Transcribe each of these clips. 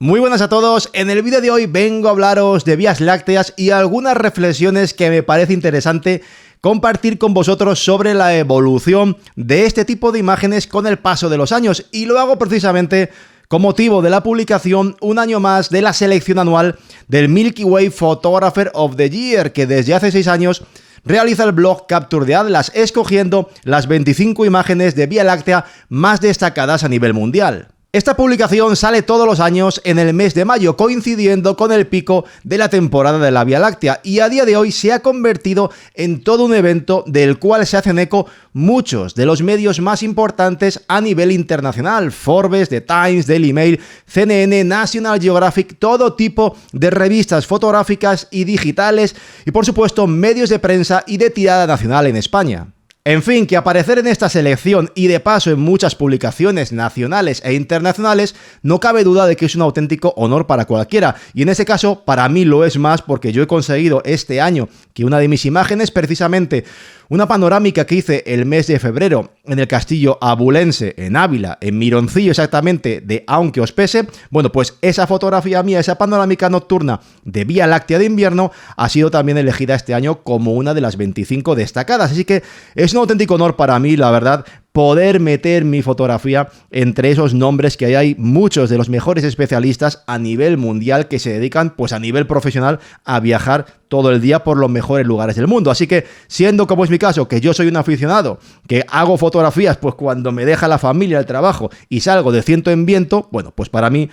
Muy buenas a todos, en el vídeo de hoy vengo a hablaros de vías lácteas y algunas reflexiones que me parece interesante compartir con vosotros sobre la evolución de este tipo de imágenes con el paso de los años, y lo hago precisamente con motivo de la publicación un año más de la selección anual del Milky Way Photographer of the Year, que desde hace 6 años realiza el blog Capture the Atlas, escogiendo las 25 imágenes de Vía Láctea más destacadas a nivel mundial. Esta publicación sale todos los años en el mes de mayo, coincidiendo con el pico de la temporada de la Vía Láctea, y a día de hoy se ha convertido en todo un evento del cual se hacen eco muchos de los medios más importantes a nivel internacional: Forbes, The Times, Daily Mail, CNN, National Geographic, todo tipo de revistas fotográficas y digitales, y por supuesto medios de prensa y de tirada nacional en España. En fin, que aparecer en esta selección y de paso en muchas publicaciones nacionales e internacionales, no cabe duda de que es un auténtico honor para cualquiera, y en ese caso para mí lo es más, porque yo he conseguido este año que una de mis imágenes, precisamente una panorámica que hice el mes de febrero en el castillo abulense en Ávila, en Mironcillo exactamente, de Aunque os pese, bueno, pues esa fotografía mía, esa panorámica nocturna de Vía Láctea de invierno, ha sido también elegida este año como una de las 25 destacadas, así que es un auténtico honor para mí, la verdad, poder meter mi fotografía entre esos nombres que hay muchos de los mejores especialistas a nivel mundial que se dedican, pues a nivel profesional, a viajar todo el día por los mejores lugares del mundo. Así que, siendo como es mi caso, que yo soy un aficionado, que hago fotografías pues cuando me deja la familia, el trabajo y salgo de ciento en viento, bueno, pues para mí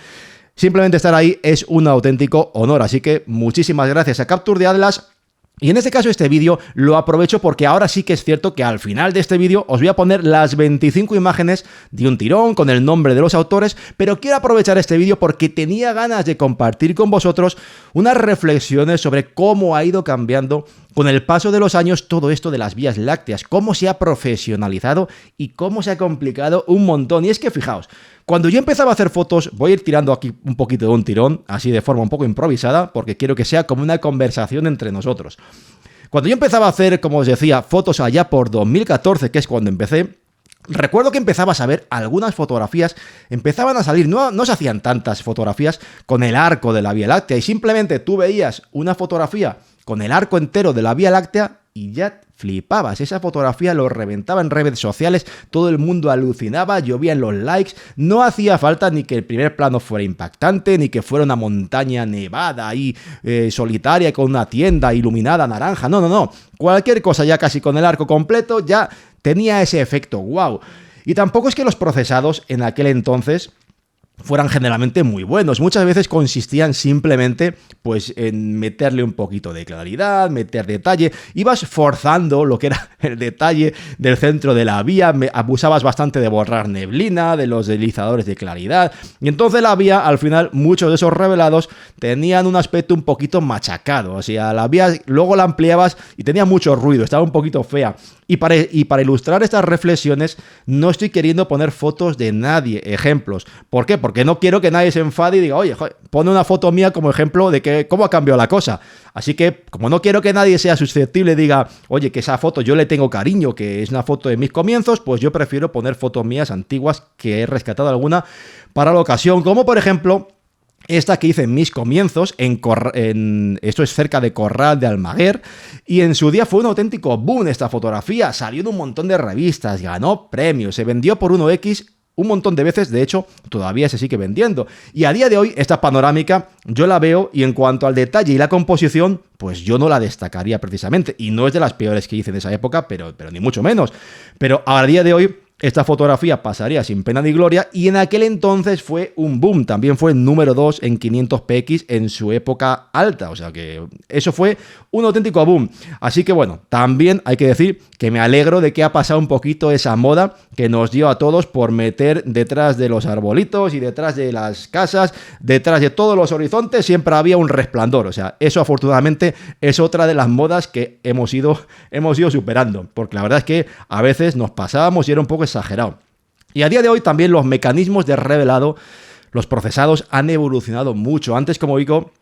simplemente estar ahí es un auténtico honor. Así que muchísimas gracias a Capture the Atlas. Y en este caso este vídeo lo aprovecho porque ahora sí que es cierto que al final de este vídeo os voy a poner las 25 imágenes de un tirón con el nombre de los autores, pero quiero aprovechar este vídeo porque tenía ganas de compartir con vosotros unas reflexiones sobre cómo ha ido cambiando con el paso de los años todo esto de las vías lácteas, cómo se ha profesionalizado y cómo se ha complicado un montón. Y es que fijaos, cuando yo empezaba a hacer fotos, voy a ir tirando aquí un poquito de un tirón, así de forma un poco improvisada, porque quiero que sea como una conversación entre nosotros. Cuando yo empezaba a hacer, como os decía, fotos allá por 2014, que es cuando empecé, recuerdo que empezabas a ver algunas fotografías, empezaban a salir, no se hacían tantas fotografías con el arco de la Vía Láctea, y simplemente tú veías una fotografía con el arco entero de la Vía Láctea y ya flipabas. Esa fotografía lo reventaba en redes sociales, todo el mundo alucinaba, llovían los likes, no hacía falta ni que el primer plano fuera impactante, ni que fuera una montaña nevada ahí solitaria con una tienda iluminada naranja, no, cualquier cosa ya casi con el arco completo ya tenía ese efecto wow. Y tampoco es que los procesados en aquel entonces fueran generalmente muy buenos. Muchas veces consistían simplemente pues en meterle un poquito de claridad, meter detalle, ibas forzando lo que era el detalle del centro de la vía, abusabas bastante de borrar neblina, de los deslizadores de claridad, y entonces la vía, al final, muchos de esos revelados tenían un aspecto un poquito machacado. O sea, la vía luego la ampliabas y tenía mucho ruido, estaba un poquito fea. Y para ilustrar estas reflexiones no estoy queriendo poner fotos de nadie, ejemplos. ¿Por qué? Porque no quiero que nadie se enfade y diga, oye, joder, pone una foto mía como ejemplo de cómo ha cambiado la cosa. Así que, como no quiero que nadie sea susceptible y diga, oye, que esa foto yo le tengo cariño, que es una foto de mis comienzos, pues yo prefiero poner fotos mías antiguas que he rescatado alguna para la ocasión, como por ejemplo esta que hice en mis comienzos, esto es cerca de Corral de Almaguer, y en su día fue un auténtico boom esta fotografía, salió en un montón de revistas, ganó premios, se vendió por 1X un montón de veces, de hecho, todavía se sigue vendiendo. Y a día de hoy, esta panorámica, yo la veo y en cuanto al detalle y la composición, pues yo no la destacaría precisamente, y no es de las peores que hice en esa época, pero ni mucho menos. Pero a día de hoy, esta fotografía pasaría sin pena ni gloria, y en aquel entonces fue un boom. También fue el número 2 en 500px en su época alta, o sea que eso fue un auténtico boom. Así que bueno, también hay que decir que me alegro de que ha pasado un poquito esa moda que nos dio a todos por meter detrás de los arbolitos y detrás de las casas, detrás de todos los horizontes, siempre había un resplandor. O sea, eso afortunadamente es otra de las modas que hemos ido superando, porque la verdad es que a veces nos pasábamos y era un poco exagerado. Y a día de hoy también los mecanismos de revelado, los procesados han evolucionado mucho. Antes, como digo,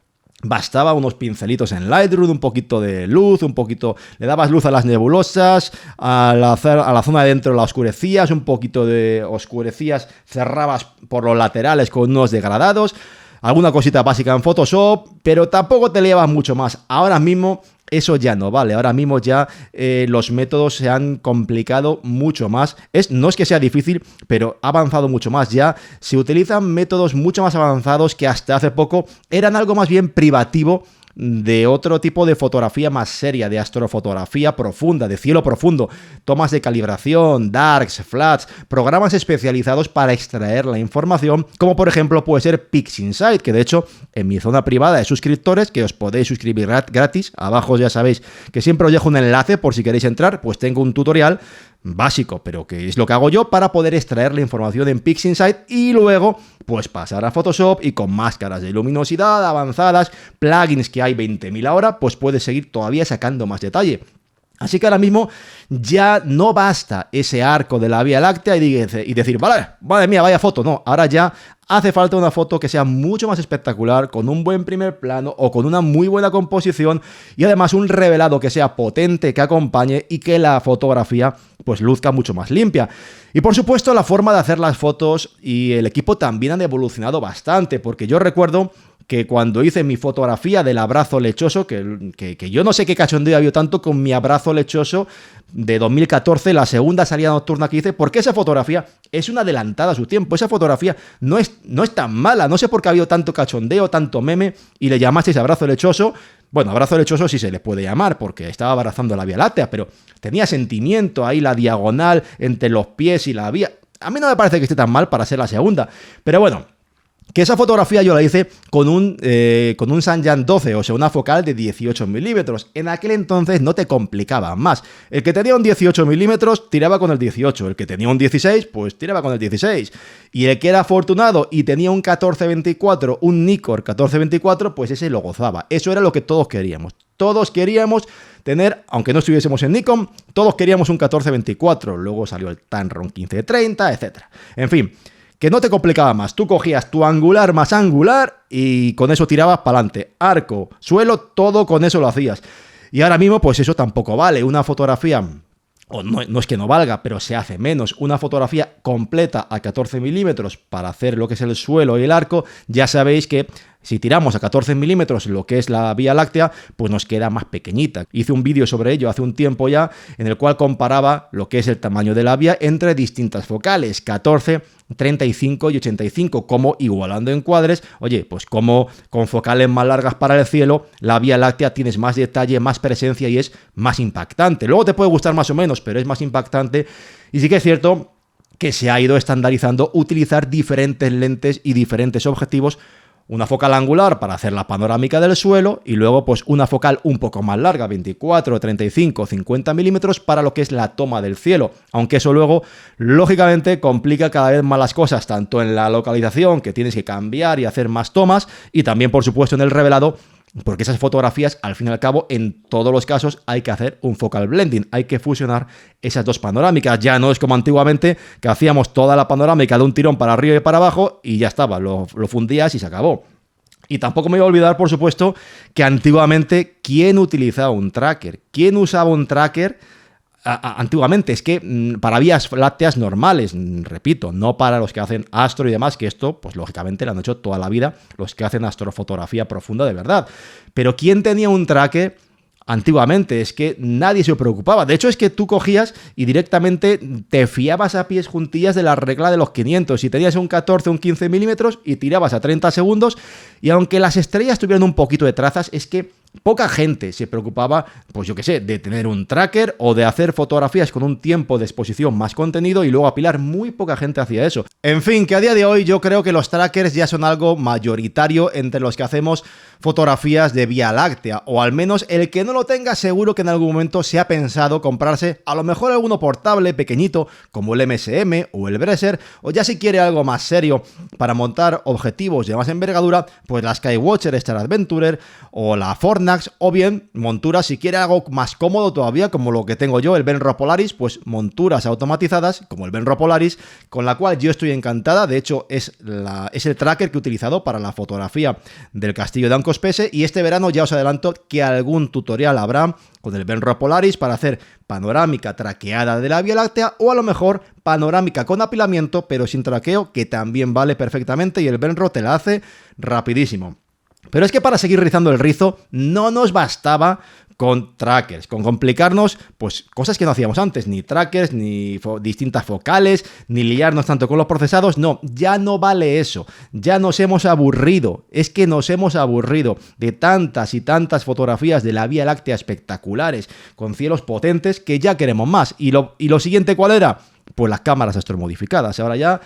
bastaba unos pincelitos en Lightroom, un poquito de luz, un poquito, le dabas luz a las nebulosas, a la zona de dentro la oscurecías, un poquito de oscurecías, cerrabas por los laterales con unos degradados. alguna cosita básica en Photoshop, pero tampoco te llevas mucho más. Ahora mismo eso ya no vale, ahora mismo ya los métodos se han complicado mucho más. No es que sea difícil, pero ha avanzado mucho más. Ya se utilizan métodos mucho más avanzados que hasta hace poco eran algo más bien privativo de otro tipo de fotografía más seria, de astrofotografía profunda, de cielo profundo, tomas de calibración, darks, flats, programas especializados para extraer la información, como por ejemplo puede ser PixInsight, que de hecho en mi zona privada de suscriptores, que os podéis suscribir gratis, abajo ya sabéis que siempre os dejo un enlace por si queréis entrar, pues tengo un tutorial básico, pero que es lo que hago yo para poder extraer la información en PixInsight y luego pues pasar a Photoshop y con máscaras de luminosidad avanzadas, plugins que hay 20.000 ahora, pues puedes seguir todavía sacando más detalle. Así que ahora mismo ya no basta ese arco de la Vía Láctea y decir, vale, madre mía, vaya foto. No, ahora ya hace falta una foto que sea mucho más espectacular, con un buen primer plano o con una muy buena composición y además un revelado que sea potente, que acompañe y que la fotografía pues luzca mucho más limpia. Y por supuesto la forma de hacer las fotos y el equipo también han evolucionado bastante, porque yo recuerdo que cuando hice mi fotografía del abrazo lechoso, que yo no sé qué cachondeo había tanto con mi abrazo lechoso de 2014, la segunda salida nocturna que hice, porque esa fotografía es una adelantada a su tiempo, esa fotografía no es tan mala, no sé por qué ha habido tanto cachondeo, tanto meme, y le llamasteis abrazo lechoso. Bueno, abrazo lechoso sí se le puede llamar, porque estaba abrazando la Vía Láctea, pero tenía sentimiento ahí, la diagonal entre los pies y la vía. A mí no me parece que esté tan mal para ser la segunda, pero bueno, que esa fotografía yo la hice con un Sanyan 12, o sea, una focal de 18 milímetros. En aquel entonces no te complicaba más. El que tenía un 18 milímetros tiraba con el 18. El que tenía un 16, pues tiraba con el 16. Y el que era afortunado y tenía un 1424, un Nikkor 1424, pues ese lo gozaba. Eso era lo que todos queríamos. Todos queríamos tener, aunque no estuviésemos en Nikon, todos queríamos un 1424. Luego salió el Tamron 1530, etc. En fin, que no te complicaba más. Tú cogías tu angular más angular y con eso tirabas para adelante. Arco, suelo, todo con eso lo hacías. Y ahora mismo, pues eso tampoco vale. Una fotografía, o no es que no valga, pero se hace menos. Una fotografía completa a 14 milímetros para hacer lo que es el suelo y el arco, ya sabéis que si tiramos a 14 milímetros lo que es la Vía Láctea, pues nos queda más pequeñita. Hice un vídeo sobre ello hace un tiempo ya, en el cual comparaba lo que es el tamaño de la vía entre distintas focales, 14, 35 y 85, como igualando encuadres, oye, pues como con focales más largas para el cielo, la Vía Láctea tienes más detalle, más presencia y es más impactante. Luego te puede gustar más o menos, pero es más impactante. Y sí que es cierto que se ha ido estandarizando utilizar diferentes lentes y diferentes objetivos. Una focal angular para hacer la panorámica del suelo y luego pues una focal un poco más larga, 24, 35, 50 milímetros para lo que es la toma del cielo. Aunque eso luego, lógicamente, complica cada vez más las cosas, tanto en la localización, que tienes que cambiar y hacer más tomas, y también, por supuesto, en el revelado, porque esas fotografías, al fin y al cabo, en todos los casos hay que hacer un focal blending, hay que fusionar esas dos panorámicas. Ya no es como antiguamente, que hacíamos toda la panorámica de un tirón para arriba y para abajo y ya estaba, lo fundías y se acabó. Y tampoco me voy a olvidar, por supuesto, que antiguamente, ¿quién utilizaba un tracker? ¿Quién usaba un tracker? Antiguamente, es que para vías lácteas normales, repito, no para los que hacen astro y demás, que esto, pues lógicamente lo han hecho toda la vida los que hacen astrofotografía profunda de verdad. Pero ¿quién tenía un tracker antiguamente? Es que nadie se preocupaba. De hecho, es que tú cogías y directamente te fiabas a pies juntillas de la regla de los 500. Si tenías un 14 o un 15 milímetros y tirabas a 30 segundos, y aunque las estrellas tuvieran un poquito de trazas, es que poca gente se preocupaba, pues yo qué sé, de tener un tracker o de hacer fotografías con un tiempo de exposición más contenido y luego apilar. Muy poca gente hacía eso. En fin, que a día de hoy yo creo que los trackers ya son algo mayoritario entre los que hacemos fotografías de Vía Láctea, o al menos el que no lo tenga seguro que en algún momento se ha pensado comprarse a lo mejor alguno portable pequeñito como el MSM o el Bresser, o ya si quiere algo más serio para montar objetivos de más envergadura, pues la Skywatcher Star Adventurer o la Fortnite Farnax, o bien monturas, si quiere algo más cómodo todavía, como lo que tengo yo, el Benro Polaris, pues monturas automatizadas, como el Benro Polaris, con la cual yo estoy encantada. De hecho, es el tracker que he utilizado para la fotografía del castillo de Ancospese, y este verano ya os adelanto que algún tutorial habrá con el Benro Polaris para hacer panorámica traqueada de la Vía Láctea, o a lo mejor panorámica con apilamiento pero sin traqueo, que también vale perfectamente, y el Benro te la hace rapidísimo. Pero es que para seguir rizando el rizo no nos bastaba con trackers, con complicarnos pues cosas que no hacíamos antes, ni trackers, ni distintas focales, ni liarnos tanto con los procesados. No, ya no vale eso, ya nos hemos aburrido, es que nos hemos aburrido de tantas y tantas fotografías de la Vía Láctea espectaculares, con cielos potentes, que ya queremos más. Y lo siguiente, ¿cuál era? Pues las cámaras astromodificadas. Ahora ya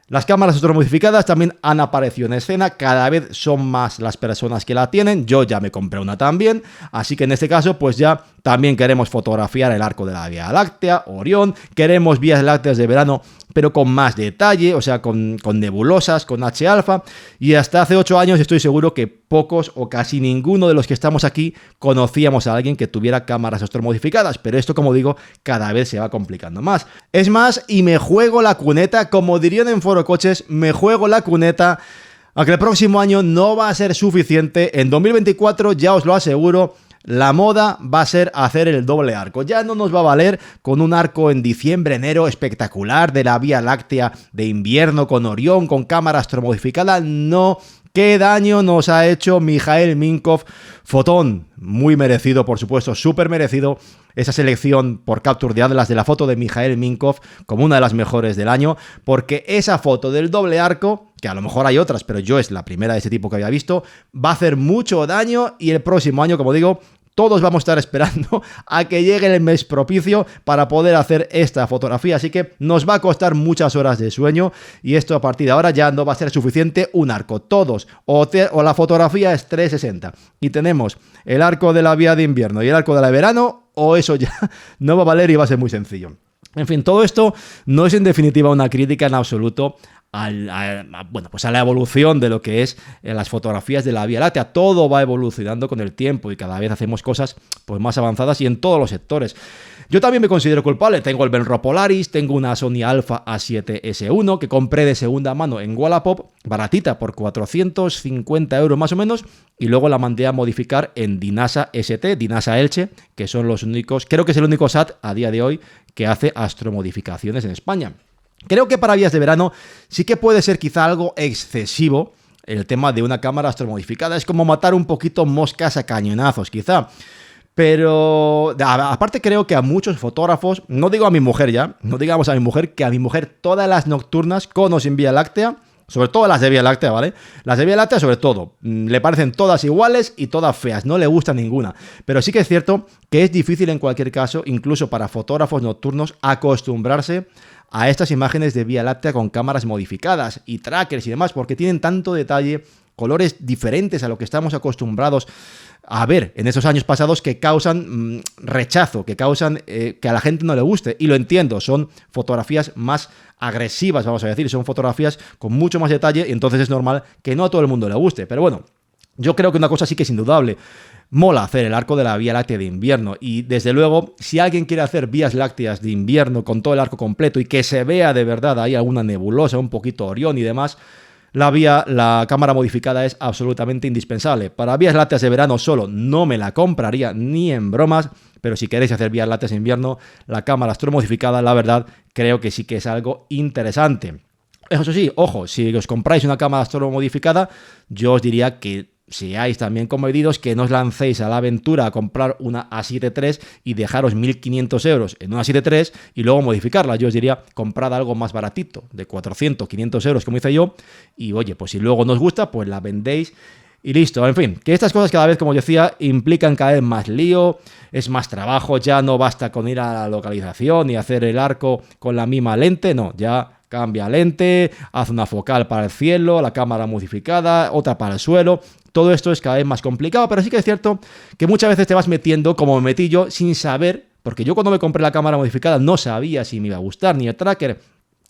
las cámaras astromodificadas también han aparecido en escena, cada vez son más las personas que la tienen, yo ya me compré una también, así que en este caso pues ya también queremos fotografiar el arco de la Vía Láctea, Orión, queremos vías lácteas de verano pero con más detalle, o sea, con nebulosas, con H-alfa, y hasta hace 8 años estoy seguro que pocos o casi ninguno de los que estamos aquí conocíamos a alguien que tuviera cámaras astromodificadas, pero esto, como digo, cada vez se va complicando más. Es más, y me juego la cuneta, como dirían en Foro Coches, me juego la cuneta a que el próximo año no va a ser suficiente. En 2024, ya os lo aseguro, la moda va a ser hacer el doble arco. Ya no nos va a valer con un arco en diciembre, enero espectacular de la Vía Láctea de invierno con Orión, con cámara astromodificada. No. ¿Qué daño nos ha hecho Mikhail Minkov? Fotón, muy merecido, por supuesto, súper merecido esa selección por Capture the Atlas de la foto de Mikhail Minkov como una de las mejores del año, porque esa foto del doble arco, que a lo mejor hay otras, pero yo es la primera de ese tipo que había visto, va a hacer mucho daño, y el próximo año, como digo, todos vamos a estar esperando a que llegue el mes propicio para poder hacer esta fotografía, así que nos va a costar muchas horas de sueño, y esto a partir de ahora ya no va a ser suficiente un arco. Todos, o la fotografía es 360 y tenemos el arco de la Vía de invierno y el arco de la de verano, o eso ya no va a valer y va a ser muy sencillo. En fin, todo esto no es en definitiva una crítica en absoluto a la evolución de lo que es las fotografías de la Vía Láctea. Todo va evolucionando con el tiempo y cada vez hacemos cosas pues más avanzadas y en todos los sectores. Yo también me considero culpable. Tengo el Benro Polaris, tengo una Sony Alpha A7S1 que compré de segunda mano en Wallapop, baratita, por 450 euros más o menos, y luego la mandé a modificar en Dinasa ST, Dinasa Elche, que son los únicos, creo que es el único SAT a día de hoy que hace astromodificaciones en España. Creo que para vías de verano sí que puede ser quizá algo excesivo el tema de una cámara astromodificada. Es como matar un poquito moscas a cañonazos, quizá. Pero aparte creo que a muchos fotógrafos, no digo a mi mujer ya, no digamos a mi mujer, que a mi mujer todas las nocturnas con o sin Vía Láctea, sobre todo las de Vía Láctea, ¿vale? Las de Vía Láctea sobre todo, le parecen todas iguales y todas feas, no le gusta ninguna. Pero sí que es cierto que es difícil en cualquier caso, incluso para fotógrafos nocturnos, acostumbrarse a estas imágenes de Vía Láctea con cámaras modificadas y trackers y demás, porque tienen tanto detalle, colores diferentes a lo que estamos acostumbrados a ver en esos años pasados, que causan rechazo, que causan que a la gente no le guste. Y lo entiendo, son fotografías más agresivas, vamos a decir, son fotografías con mucho más detalle, y entonces es normal que no a todo el mundo le guste. Pero bueno, yo creo que una cosa sí que es indudable: mola hacer el arco de la Vía Láctea de invierno, y desde luego, si alguien quiere hacer vías lácteas de invierno con todo el arco completo y que se vea de verdad ahí alguna nebulosa, un poquito Orión y demás, la cámara modificada es absolutamente indispensable. Para vías lácteas de verano solo no me la compraría ni en bromas, pero si queréis hacer vías lácteas de invierno, la cámara astromodificada, la verdad, creo que sí que es algo interesante. Eso sí, ojo, si os compráis una cámara astromodificada, yo os diría que seáis también comedidos, que no os lancéis a la aventura a comprar una A7 III y dejaros 1.500 euros en una A7 III y luego modificarla. Yo os diría, comprad algo más baratito, de 400, 500 euros, como hice yo, y oye, pues si luego no os gusta, pues la vendéis y listo. En fin, que estas cosas cada vez, como decía, implican cada vez más lío, es más trabajo. Ya no basta con ir a la localización y hacer el arco con la misma lente, no, ya cambia lente, haz una focal para el cielo, la cámara modificada, otra para el suelo. Todo esto es cada vez más complicado, pero sí que es cierto que muchas veces te vas metiendo, como me metí yo, sin saber, porque yo cuando me compré la cámara modificada no sabía si me iba a gustar ni el tracker,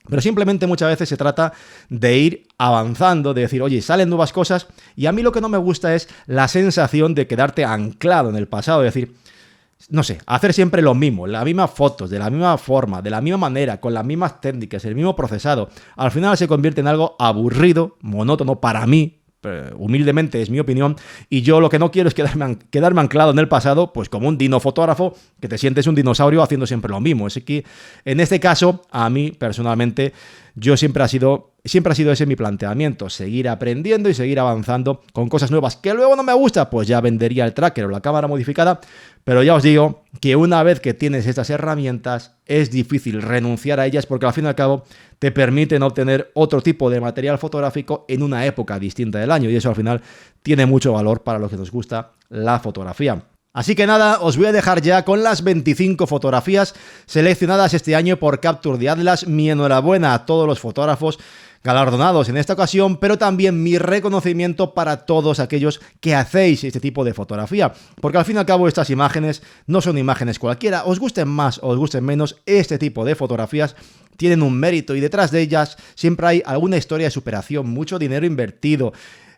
Pero simplemente muchas veces se trata de ir avanzando, de decir, oye, salen nuevas cosas, y a mí lo que no me gusta es la sensación de quedarte anclado en el pasado, de decir, no sé, hacer siempre lo mismo, las mismas fotos, de la misma forma, de la misma manera, con las mismas técnicas, el mismo procesado. Al final se convierte en algo aburrido, monótono para mí. Humildemente es mi opinión, y yo lo que no quiero es quedarme anclado en el pasado, pues como un dinofotógrafo que te sientes un dinosaurio haciendo siempre lo mismo. Así que en este caso, a mí personalmente, siempre ha sido ese mi planteamiento, seguir aprendiendo y seguir avanzando con cosas nuevas. Que luego no me gusta, pues ya vendería el tracker o la cámara modificada, pero ya os digo que una vez que tienes estas herramientas es difícil renunciar a ellas, porque al fin y al cabo te permiten obtener otro tipo de material fotográfico en una época distinta del año, y eso al final tiene mucho valor para los que nos gusta la fotografía. Así que nada, os voy a dejar ya con las 25 fotografías seleccionadas este año por Capture the Atlas. Mi enhorabuena a todos los fotógrafos galardonados en esta ocasión, pero también mi reconocimiento para todos aquellos que hacéis este tipo de fotografía, porque al fin y al cabo estas imágenes no son imágenes cualquiera, os gusten más o os gusten menos, este tipo de fotografías tienen un mérito, y detrás de ellas siempre hay alguna historia de superación, mucho dinero invertido,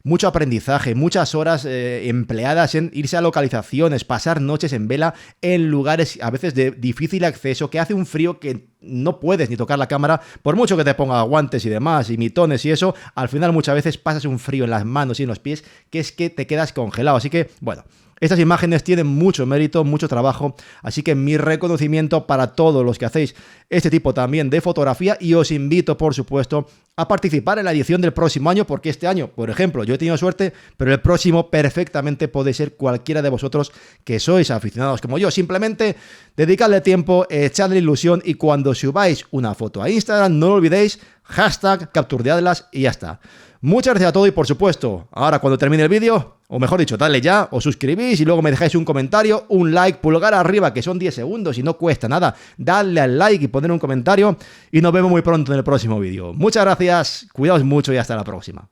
mucho aprendizaje, muchas horas empleadas en irse a localizaciones, pasar noches en vela en lugares a veces de difícil acceso, que hace un frío que no puedes ni tocar la cámara, por mucho que te ponga guantes y demás, y mitones y eso, al final muchas veces pasas un frío en las manos y en los pies, que es que te quedas congelado. Así que, bueno, estas imágenes tienen mucho mérito, mucho trabajo, así que mi reconocimiento para todos los que hacéis este tipo también de fotografía, y os invito, por supuesto, a participar en la edición del próximo año, porque este año, por ejemplo, yo he tenido suerte, pero el próximo perfectamente puede ser cualquiera de vosotros que sois aficionados como yo. Simplemente dedicadle tiempo, echadle ilusión, y cuando subáis una foto a Instagram, no lo olvidéis, hashtag Capture the Atlas, y ya está. Muchas gracias a todos, y por supuesto, ahora cuando termine el vídeo, o mejor dicho, dale ya, os suscribís y luego me dejáis un comentario, un like, pulgar arriba, que son 10 segundos y no cuesta nada. Dadle al like y poner un comentario, y nos vemos muy pronto en el próximo vídeo. Muchas gracias, cuidaos mucho y hasta la próxima.